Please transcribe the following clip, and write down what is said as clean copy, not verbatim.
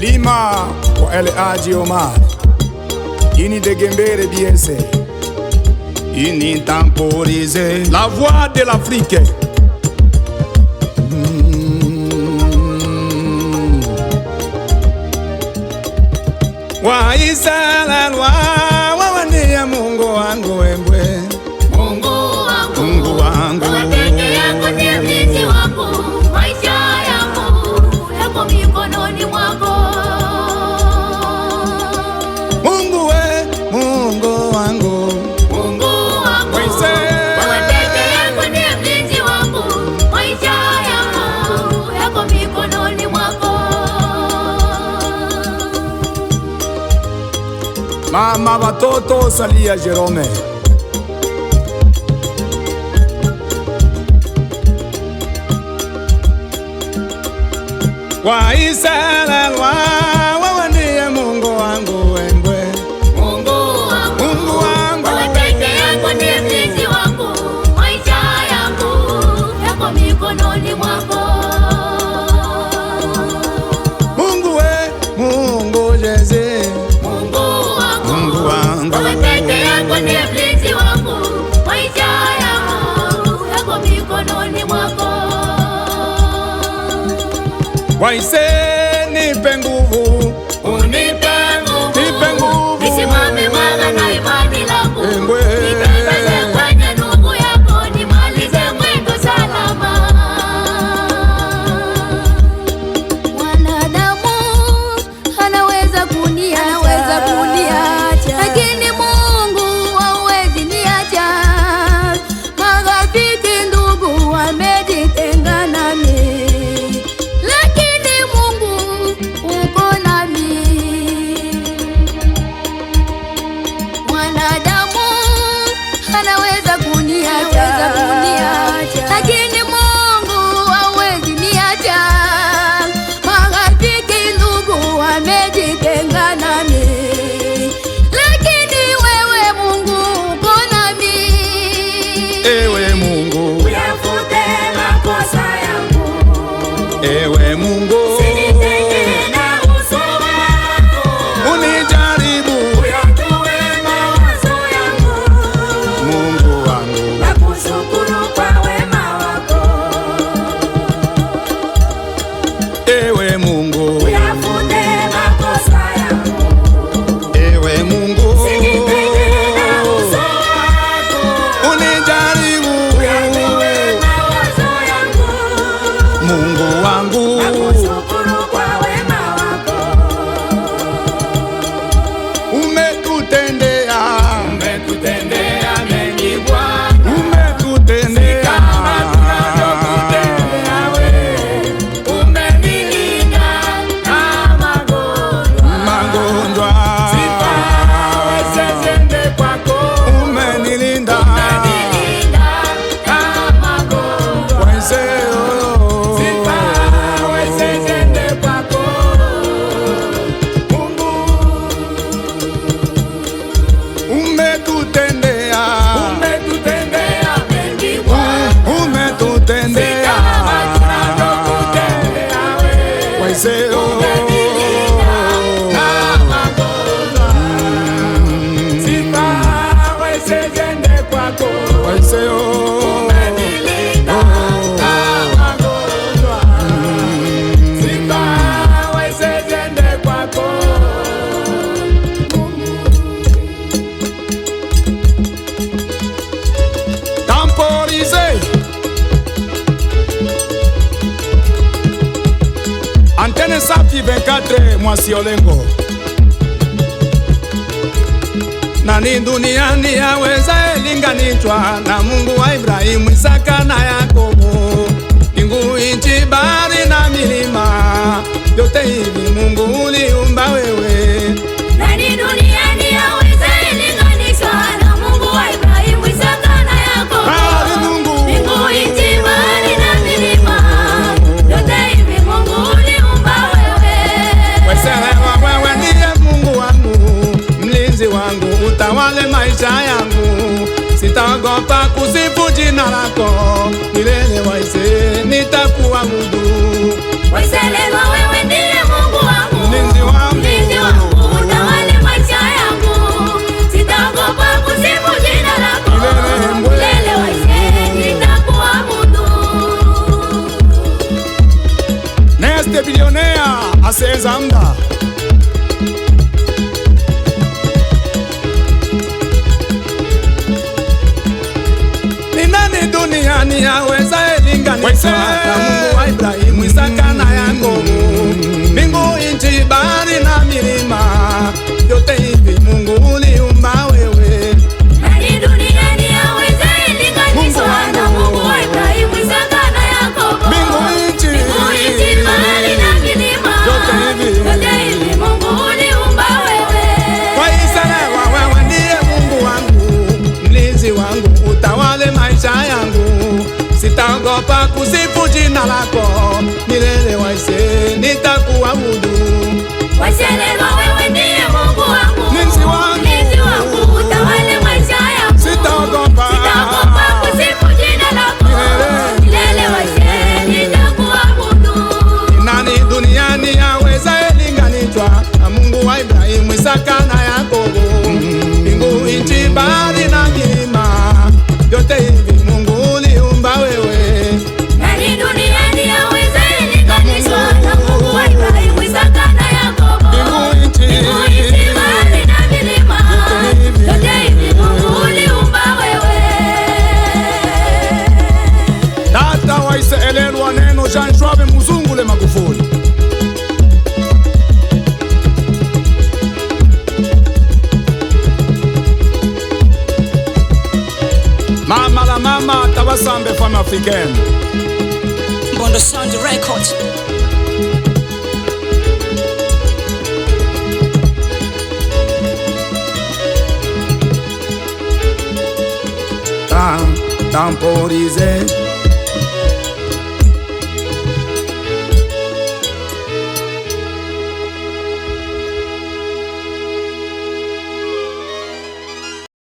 Lima wa L.A.G. Omar, ini de Gembere BNC, ini temporisé, la voix de l'Afrique. Waisala wawania Mungu wangu wembwe, Mungu wangu, Mungu wangu, wewe peke yako ndiye mlinzi wangu, maisha yangu yako mikononi mwako. Mungu we, Mungu wangu, Mungu wangu, wewe peke yako ndiye mlinzi wangu, maisha yangu yako mikononi mwako. mama watoto salia Jerome, Waisala wawania Mungu wangu wembwe, Mungu wangu, Mungu wangu, wewe peke yako ndiye mlinzi wangu, maisha yangu yako mikononi mwako. Mungu we, Mungu Jeze, Mungu wangu, Mungu wangu, wewe peke yako ndiye mlinzi wangu, maisha yangu yako mikononi mwako. Waise nipe nguvu, Unipe nipe nguvu, nisimame mwanga na imani langu, Embwe. nitembeze kwenye nuru yako, nimalize mwendo salama. Mwanadamu anaweza kuniacha, lakini Mungu hawezi niacha. Marafiki, ndugu wamejitenga nami, lakini Mungu uko nami. Mwanadamu anaweza kuniacha, lakini Mungu hawezi niacha. Marafiki, ndugu wamejitenga nami, lakini wewe Mungu uko nami. ewe Mungu, Uyafute makosa yangu, ewe Mungu, usinitenge na uso wako, unijaribu uyajue mawazo yangu, Mungu wangu, nakushukuru kwa wema wako. ewe Mungu, Uyafute makosa yangu, ewe Mungu, usinitenge na uso wako, unijaribu uyajue mawazo yangu, Mungu wangu, nakushukuru kwa wema wako. umetutendea, Umetutendea mengi Bwana, umetutendea, kama tunavyokutendea wewe. Umenilinda na magonjwa, sifa zende kwako. umenilinda, Umenilinda na magonjwa, Waise sifa zende kwako. Mungu, umetutendea, umetutendea mengi Bwana, umetutendea, kama tunavyokutendea wewe. Waise Waise temporisé, Antenne Safi 24 Mwasi Olengo. Nani duniani yaweza elinganishwa na Mungu wa Ibrahimu, Isaka na Yakobo? Mbingu, nchi, bahari na milima, vyote hivi Mungu uliumba wewe. Nani duniani yaweza ilinganishwa na Mungu wa Ibrahimu, Isaka na Yakobo? Bali Mungu, Mbingu, nchi, bahari na milima, vyote hivi Mungu uliumba wewe. Weselewa wewe ndiye Mungu wangu, mlinzi wangu, utawale maisha yangu. Sitaogopa kusifu jina lako milele, Waise nitakuabudu. Waiselewa wewe ndiye Mungu wangu, Mlinzi kupoteza muda. Ni nani duniani awezaye linganishwa na Mungu wa Ibrahimu, Isaka na Yakobo? Mbingu, nchi, bahari na milima, yote hivi Mungu uliumba wewe. Nani duniani awezaye linganishwa na Mungu wa Ibrahimu, Isaka na Yakobo? Mbingu, nchi, bahari na milima, yote hivi Mungu uliumba wewe. Kwa Israeli wewe ndiye Mungu wangu, mlinzi wangu, utawale maisha yangu. Sitaogopa kusifu jina lako, milele waise nitakuabudu. Waisraeli wewe ndiye Mungu wangu, mlinzi wangu, utawale maisha yangu. Sitaogopa kusifu jina lako, milele waise nitakuabudu. Nani duniani awezaye linganishwa na Mungu wa Ibrahimu, Isaka na Yakobo? Mbingu, nchi, bahari na milima, yote hivi Mungu uliumba wewe. Nani duniani awezaye linganishwa na Mungu wa Ibrahimu, Isaka na Yakobo? Mbingu, nchi, bahari na milima, yote hivi Mungu uliumba wewe. Tata waise elelwa neno Jean Joabe Muzungule Magufuli. Mama la mama Tabasambe femme africaine. Bondo Sound Record. Temporisé